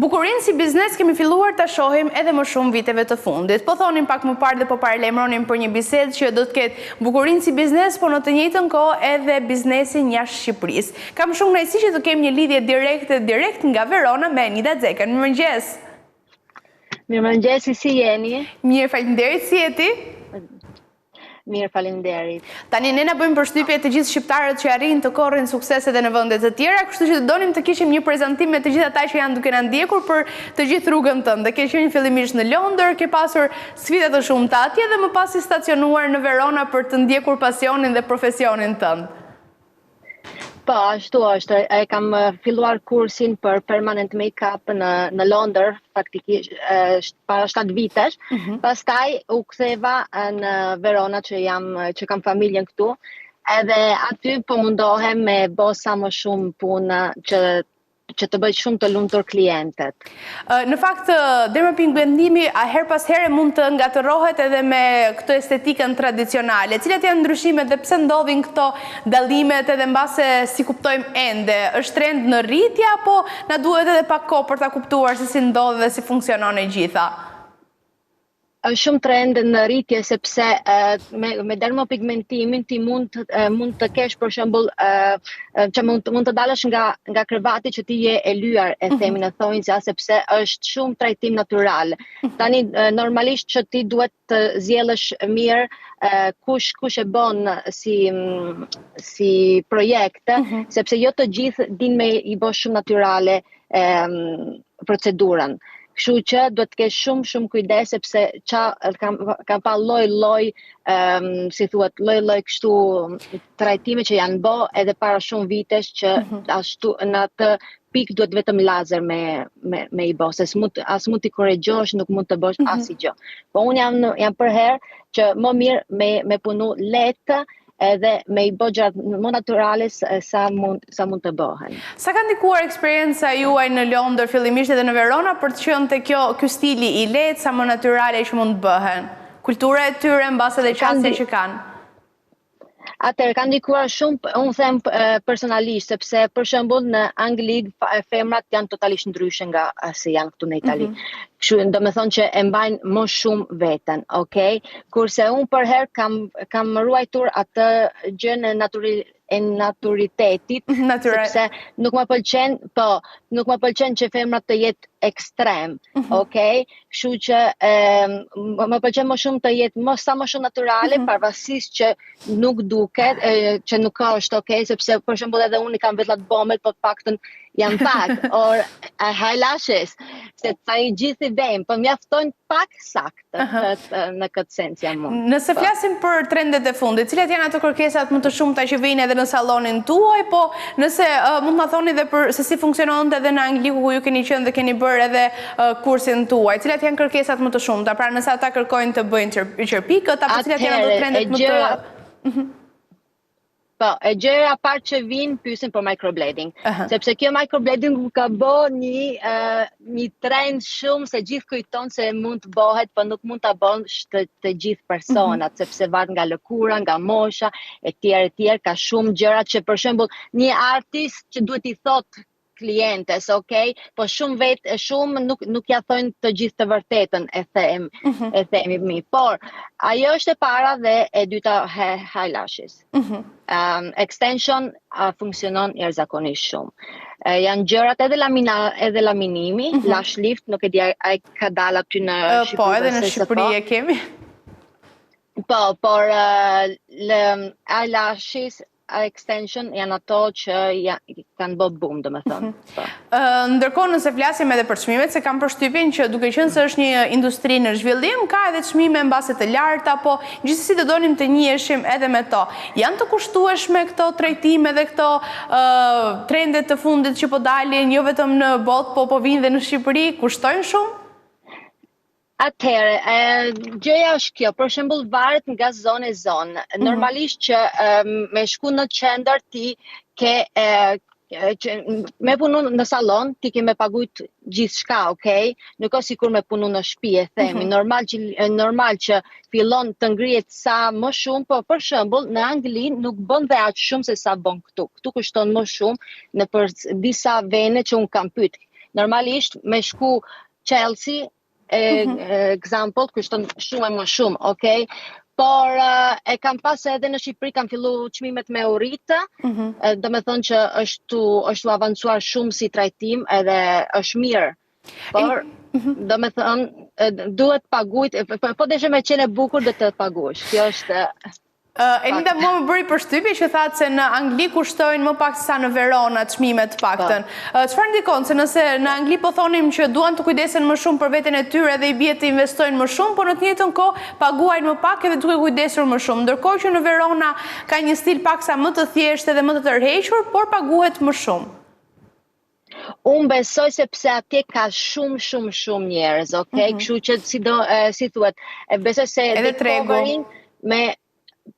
Bukurinë si biznes kemi filluar ta shohim edhe më shumë viteve të fundit. Po thonim pak më parë dhe po paralajmëronim për një bisedë që do të ketë bukurinë si biznes, por në të njëjtën kohë edhe biznesin jashtë Shqipërisë. Kam shumë kënaqësi që të kemi një lidhje direkt nga Verona me Enida Xekën. Mirëmëngjes. Mirëmëngjes, si jeni? Mirë, faleminderit, si jeti? Mirë, faleminderit. Tani ne na bëjmë përshtypje të gjithë shqiptarët që arrin të korrin sukses edhe në vende të tjera, kështu që donim të kishim një prezantim me të gjithë ata që janë duke na ndjekur për të gjithë rrugën tënde. Ke qenë fillimisht në Londër, ke pasur sfida të shumta atje dhe më pas i stacionuar në Verona për të ndjekur pasionin dhe profesionin tënd. Po, ashtu është. E kam filluar kursin për permanent make-up në Londër, faktikisht para 7 vitesh. Pastaj u ktheva në Verona që kam familjen këtu, edhe aty po mundohem me bë sa më shumë punë që të bëj shumë të lumtur klientët. Në fakt, deri më pikëndimi, her pas here mund të ngatërohet edhe me këtë estetikën tradicionale. Cilat janë ndryshimet dhe pse ndodhin këto dallimet edhe mbase si kuptojmë ende? Është trend në rritje apo na duhet edhe pak kohë për ta kuptuar se si ndodh dhe si funksionon e gjitha? Është shumë trend në rritje sepse me dermopigmentimin ti mund të kesh për shembull që mund të dalësh nga krevati që ti je e lyer e themi në thonjza sepse është shumë trajtim natyral. Tani normalisht që ti duhet të zgjellesh mirë kush e bën si projekt, sepse jo të gjithë din me i bë shumë natyrale procedurën. Kështu që duhet të kesh shumë kujdes sepse kam pa lloj si thuhet lloj kështu trajtime që janë bë edhe para shumë vitesh që ashtu në atë pikë duhet vetëm lazer me i bë, se as mund t'i korrigjosh, nuk mund të bësh asgjë. Po unë jam për herë që më mirë me punu lehtë edhe me i bë gjërat më natyrale sa mund të bëhen. Sa ka ndikuar eksperienca juaj në Londër, fillimisht edhe në Verona, për të qenë te ky stili i lehtë, sa më natyrale që mund të bëhen? Kultura e tyre mbas edhe qasje që kanë. Atëherë, ka ndikuar shumë, unë them personalisht, sepse për shembull në Angli femrat janë totalisht ndryshe nga se janë këtu në Itali. Kështu do të thonë që e mbajnë më shumë veten, okay? Kurse unë për herë kam ruajtur atë gjën e naturitetit, sepse nuk më pëlqen që femrat të jetë ekstrem, okay? Kështu që më pëlqen më shumë të jetë sa më shumë natyrale, pavarësisht që nuk duket, që nuk është okay, sepse për shembull edhe unë kam vetëm bomel, po paktën janë pak, or eyelashes, se tani gjithë i vejmë, po mjaftojnë pak saktë në këtë sens jam unë. Nëse flasim për trendet e fundit, cilat janë ato kërkesat më të shumta që vijnë edhe në sallonin tuaj, po nëse mund ta thoni edhe për se si funksiononte edhe në Angli ku ju keni qenë dhe keni bërë edhe kursin tuaj, cilat janë kërkesat më të shumta, pra nëse ata kërkojnë të bëjnë qerpikët apo cilat janë ato trendet më të Po, e gjëra parë që vinë pyesin për microblading, sepse kjo microblading ka bë një trend shumë se gjithë kujton se mund të bëhet, por nuk mund ta bën të gjithë personat, sepse varet nga lëkura, nga mosha, etj, ka shumë gjëra që për shembull një artist që duhet i thotë klientes, okay? Po shumë nuk ja thojnë të gjithë të vërtetën, e themi mi. Por ajo është e para dhe e dyta eyelashes. Extension funksionon jashtëzakonisht shumë. Janë gjërat edhe laminimi, lash lift, nuk e di ai ka dalë aty në Shqipëri. Po, edhe në Shqipëri e kemi. Po, por eyelashes extension janë ato që kanë bë boom, domethënë. Ndërkohë nëse flasim edhe për çmimet, se kam përshtypjen që duke qenë se është një industri në zhvillim, ka edhe çmime mbase të larta, po gjithsesi do donim të njiheshim edhe me to. Janë të kushtueshme këto trajtime dhe këto trende të fundit që po dalin jo vetëm në botë, po vinë dhe në Shqipëri, kushtojnë shumë? Atëherë, gjëja është kjo, për shembull varet nga zonë e zonë. Normalisht që me shku në qendër ti ke me punu në salon, ti ke me pagujt gjithçka, okay? Nuk është sikur me punu në shtëpi, e themi. Normal që fillon të ngrihet sa më shumë, po për shembull në Angli nuk bën dhe aq shumë se sa bën këtu. Këtu kushton më shumë në për disa vene që un kam pyet. normalisht me shku Chelsea, example, kushton shumë më shumë, okay? Por e kam pas edhe në Shqipëri kam fillu çmimet me u rritë, do me thënë që është avancuar shumë si trajtim edhe është mirë. Por, do me thënë, duhet paguajt, po deshe me qenë e bukur dhe të paguash. Kjo është... Elida, mua më bëri përshtypje që thatë se në Angli kushtojnë më pak sa në Verona çmimet të paktën. Çfarë ndikon se nëse në Angli po thonim që duan të kujdesen më shumë për veten e tyre dhe i bie të investojnë më shumë, por në të njëjtën kohë paguajnë më pak edhe duke kujdesur më shumë. Ndërkohë që në Verona ka një stil paksa më të thjeshtë dhe më të tërhequr, por paguhet më shumë. Unë besoj sepse atje ka shumë njerëz, okay? Kështu që si thuhet, besoj se edhe tregu me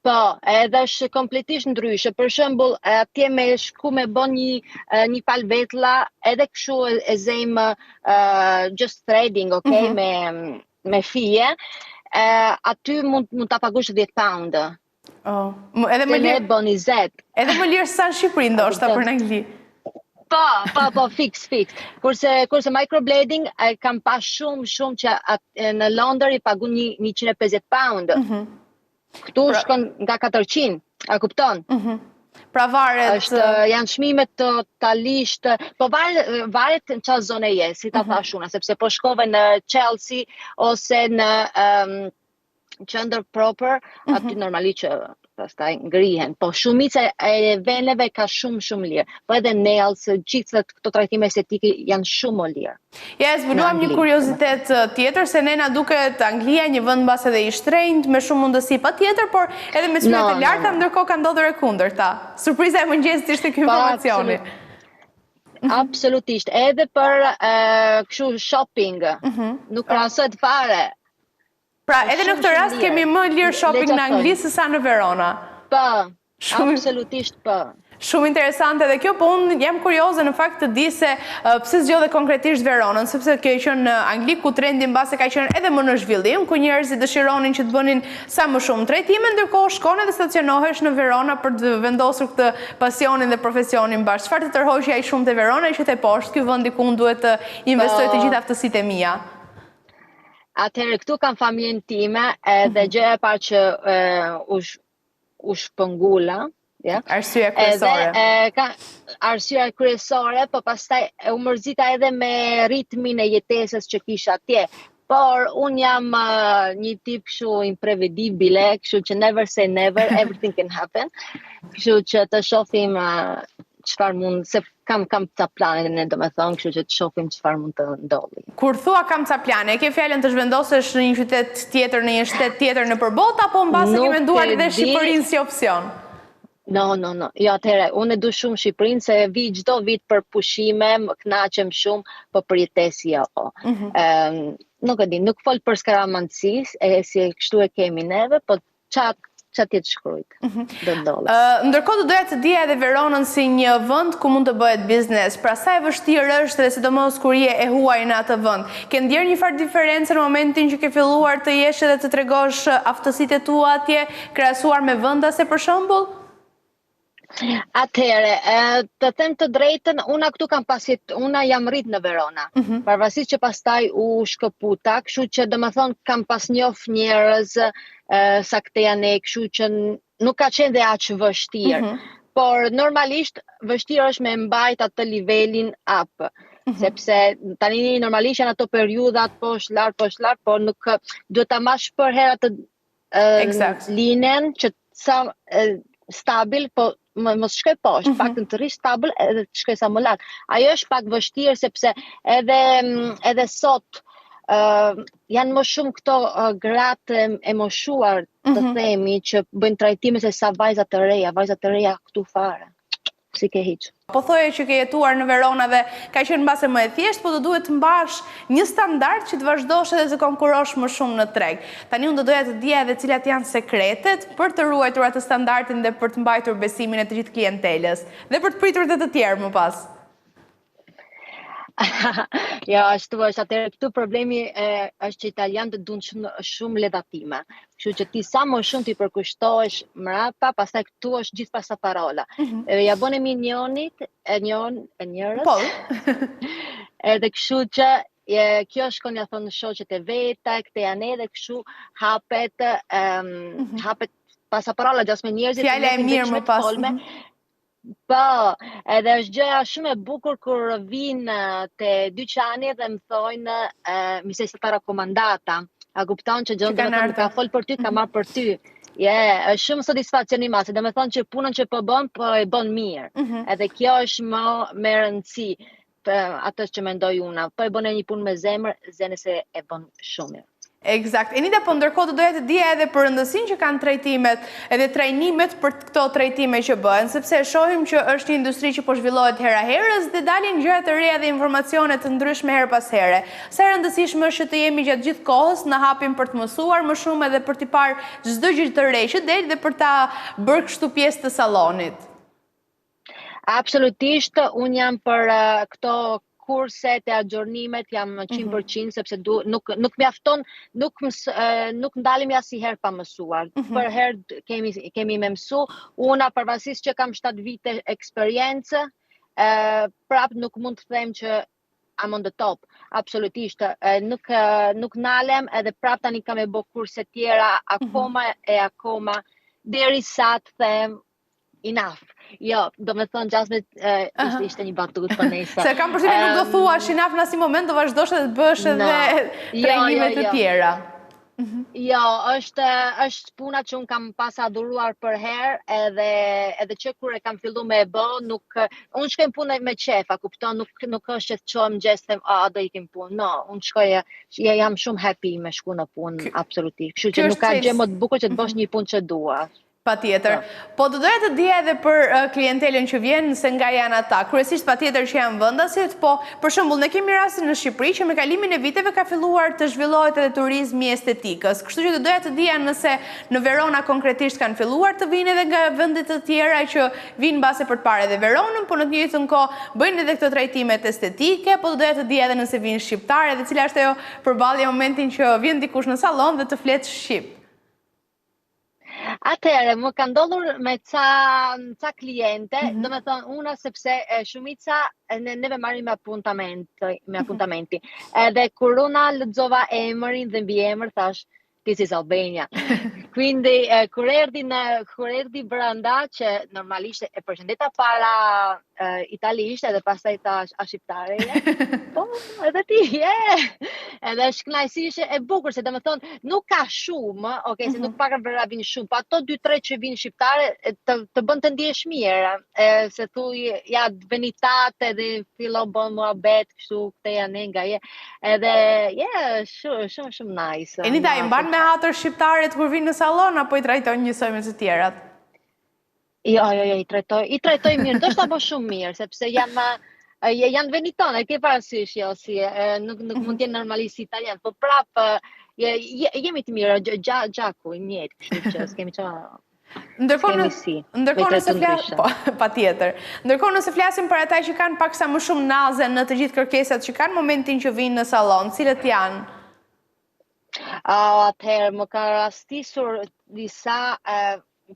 po, edhe është kompletisht ndryshe. Për shembull, atje me shku me bën një palë vetlla, edhe kështu e zejmë just trading, okay, me fije, aty mund ta paguash 10 pound. Edhe më lirë bën 20. Edhe më lirë sa në Shqipëri ndoshta për në Angli. Po, fix. Kurse microblading kam pas shumë që në Londër i pagun 150 pound. Këtu shkon nga 400, a kupton? Pra varet... Janë çmimet totalisht, po varet në çfarë zone je, si ta thash unë, sepse po shkove në Chelsea ose në qendër proper, aty normalisht që pastaj ngrihen, po shumica e veneve ka shumë lirë. Po edhe nails, gjithë këto trajtime estetike janë shumë më lirë. Ja, zbuluam një kuriozitet tjetër, se ne na duket Anglia një vend mbas edhe i shtrenjtë, me shumë mundësi patjetër, por edhe me çmimet e larta, ndërkohë ka ndodhur e kundërta. Surpriza e mëngjesit ishte ky informacioni. Absolutisht, edhe për kështu shopping, nuk krahasohet fare. Pra, edhe në këtë rast kemi më lirë shopping në Angli se sa në Verona. Po, absolutisht po. Shumë interesante dhe kjo, po unë jam kurioze në fakt të di se pse zgjodhe konkretisht Veronën, sepse kjo qenë në Angli ku trendi mbase ka qenë edhe më në zhvillim, ku njerëzit dëshironin që të bënin sa më shumë trajtime, ndërkohë shkon edhe stacionohesh në Verona për të vendosur këtë pasionin dhe profesionin bashkë. Çfarë të tërhoqja ai shumë te Verona, ishte te poshtë, ky vendi ku unë duhet të investoj të gjitha aftësitë e mia. Atëherë këtu kam familjen time dhe gjëja e parë që u shpëngula, arsyeja kryesore. Arsyeja kryesore, po pastaj u mërzita edhe me ritmin e jetesës që kisha atje. Por unë jam një tip kështu imprevedibile, kështu që never say never, everything can happen. Kështu që të shohim çfarë mund, se kam ca plane ne do me thonë, kështu që të shohim çfarë mund të ndodhi. Kur thua kam ca plane, ke fjalën të zhvendosesh në një qytet tjetër, në një shtet tjetër në përballë, apo mbase ke menduar edhe Shqipërinë si opsion? No. Jo, atëherë, unë e du shumë Shqipërinë, se vi çdo vit për pushime, më kënaqem shumë, po për jetesi jo. Nuk e di, nuk fol për skaramantësisë, si kështu e kemi neve, po çati të shkruajt. Do ndodhet. Ndërkohë do doja të dija edhe Veronën si një vend ku mund të bëhet biznes. Pra sa e vështirë është dhe sidomos kur je e huaj në atë vend. Ke ndjerë një farë diferencë në momentin që ke filluar të jesh edhe të tregosh aftësitë tua atje, krahasuar me vendase për shembull? Atëherë, të them të drejtën, una jam rrit në Verona, pavarësisht që pastaj u shkëputa, kështu që domethënë kam pas njoh njerëz sa këte janë, kështu që nuk ka qenë dhe aq vështirë. Por normalisht vështirë është me mbajt atë nivelin up, sepse tani normalisht janë ato periudhat poshtë lart, por nuk duhet ta marrësh për herë atë linën që sa stabil, po mos shkoj poshtë, pak të rrish stabil edhe të shkoj sa më lart. Ajo është pak vështirë sepse edhe sot janë më shumë këto gratë e moshuar, të themi, që bëjnë trajtime se sa vajzat të reja këtu fare. Si ke hiç. Po thoje që ke jetuar në Verona dhe ka qenë mbase më e thjeshtë, po do duhet të mbash një standard që të vazhdosh edhe të konkurosh më shumë në treg. Tani unë do doja të dija edhe cilat janë sekretet për të ruajtur atë standardin dhe për të mbajtur besimin e të gjithë klientelës dhe për të pritur edhe të tjerë më pas. Ja, ashtu është. Atëherë këtu problemi është që italianët duan shumë ledhatime. Kështu që ti sa më shumë ti përkushtohesh mrapa, pastaj këtu është gjithë pasaparola. Ja bënemi njërit, njërës. Edhe kështu që kjo shkon ja thonë shoqet e veta, këte janë edhe kështu hapet pasaparolla gjasme njerëzit. Fjala e mirë më pas. Po, edhe është gjëja shumë e bukur kur vinë te dyqani dhe më thojnë mi se sta rakomandata. A kupton që gjë do ka fol për ty, ka marr për ty. Është shumë satisfakcionimase, dhe me thonë që punën që po e bën mirë. Edhe kjo është më me rëndësi atë që mendoj una. Po e bën një punë me zemër, zene se e bën shumë mirë. Eksakt. Enita, po ndërkohë të doja të dija edhe për rëndësinë që kanë trajtimet, edhe trajnimet për këto trajtime që bëhen, sepse shohim që është një industri që po zhvillohet hera herës dhe dalin gjëra të reja dhe informacione të ndryshme her pas here. Sa e rëndësishme është që të jemi gjatë gjithë kohës në hapin për të mësuar më shumë edhe për t'i parë çdo gjë të re që del dhe për ta bërë kështu pjesë të sallonit. Absolutisht, unë jam për këto kurset e agjornimet jam 100%, sepse nuk mjafton, nuk ndalim asnjëherë pa mësuar. Për herë kemi me mësu, una pavarësisht që kam 7 vite eksperiencë, prap nuk mund të them që I'm on the top, absolutisht. Nuk nalem edhe prap tani kam e bë kurse tjera akoma derisa të them enough. Jo, do me thonë gjasme ishte një batut për nejsa. Se kam përshtypjen nuk do thuash enough në asnjë moment, do vazhdosh edhe të bësh edhe trajnime të tjera. Jo, është puna që unë kam pas adhuruar për herë edhe që kur e kam fillu me e bë, unë shkojmë punë me qefa, kupton, nuk është që të qohem gjestem, do ikim punë. No, unë shkoj, jam shumë happy me shku në punë, absolutisht. Kështu që nuk ka gjë më të bukur që të bësh një punë që dua. Patjetër. Po të doja të dija edhe për klientelën që vjen se nga janë ata. Kryesisht patjetër që janë vendasit, po për shembull ne kemi rastin në Shqipëri që me kalimin e viteve ka filluar të zhvillohet edhe turizmi i estetikës. Kështu që të doja të dija nëse në Verona konkretisht kanë filluar të vinë edhe nga vende të tjera që vinë mbase për të parë edhe Veronën, po në të njëjtën kohë bëjnë edhe këto trajtimet estetike, po të doja të dija edhe nëse vinë shqiptarë dhe cila është ajo përballja momentin që vjen dikush në sallon dhe të flet shqip. Atëherë, më ka ndodhur me ca kliente, do me thonë una sepse shumica neve marrim me appuntamenti. Edhe kur una lexova emrin dhe mbi emër thash, this is Albania. Quindi kur erdhi brenda që normalisht e përshëndeta para italisht edhe pastaj thash a shqiptare je? Po, edhe ti, Edhe është kënaqësi e bukur se domethënë nuk ka shumë, okay, se nuk pakan vëra vinë shumë, po ato 2-3 që vinë shqiptare të bën të ndihesh mirë, se thuj ja venitate dhe fillon bën muhabet kështu këte janë nga edhe shumë nice. Enita i mban me hatër shqiptarët kur vinë në sallon apo i trajtojnë njësoj me të tjerat? Jo, i trajtoj mirë, do shta bo shumë mirë, sepse janë venitonë, e ke parasysh, jo, si nuk mund t'jenë normalisht italian, po prapë jemi të mirë, gjaku, i mjetë, kështu që s'kemi qa... Ndërkohë nëse flasim për ata që kanë paksa më shumë naze në të gjithë kërkesat që kanë momentin që vinë në sallon, cilët janë? Atëherë, më ka rastisur disa,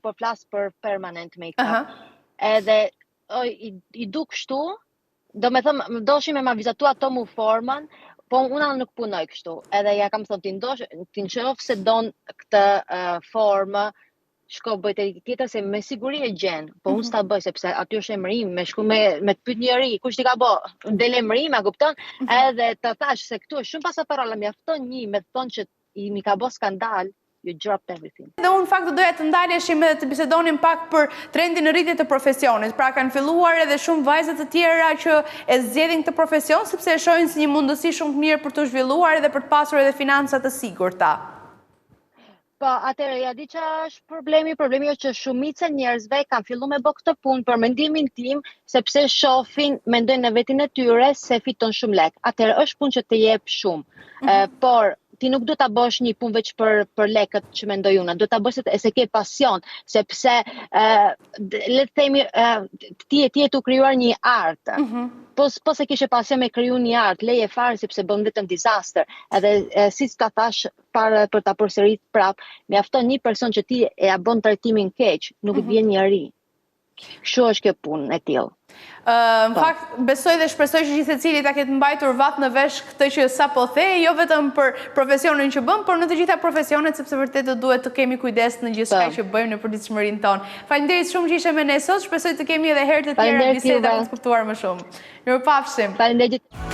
po flas për permanent make-up, edhe i du kështu, do me thëmë, doshim e ma vizatu ato mu formën, po una nuk punoj kështu, edhe ja kam thëmë ti nqof se don këtë formë, shko bëjt e tjetër se me siguri e gjenë, po unë s'ta bëj, sepse aty është emërim, me shku me të pyet njëri, kush t'i ka bo, del emërim, a kupton, edhe të thash se këtu është shumë pasaparolla, mjafton një me thonë që mi ka bo skandal, you dropped everything. Dhe unë fakt doja të ndaleshim edhe të bisedonim pak për trendin në rritje të profesionit. Pra kanë filluar edhe shumë vajzat të tjera që e zgjedhin këtë profesion sepse e shohin si një mundësi shumë të mirë për të zhvilluar edhe për të pasur edhe financat të sigurta. Po, atëherë ja di që është problemi është që shumica njerëzve kanë filluar me bë këtë punë për mendimin tim, sepse shohin, mendojnë në vetin e tyre se fiton shumë lek. Atëherë është punë që të jep shumë, por ti nuk do ta bësh një punë veç për lekët që mendoj unë, do ta bësh se ke pasion, sepse le të themi ti je tu krijuar një art. Po se kishe pasion me kriju një art, leje fare sepse bën vetëm disaster. Edhe siç ta thash për ta përsërit prap, mjafton një person që ti e bën trajtimin keq, nuk vjen njëri. Kështu është kjo punë e tillë. Në fakt, besoj dhe shpresoj që gjithë cili ta ketë mbajtur vat në vesh këtë që sa po the, jo vetëm për profesionin që bëm, por në të gjitha profesionet, sepse vërtet duhet të kemi kujdes në gjithë shka që bëjmë në përditshmërinë tonë. Faleminderit shumë që ishe me ne sot, shpresoj të kemi edhe herë të tjera biseda për të kuptuar më shumë. Mirupafshim. Faleminderit.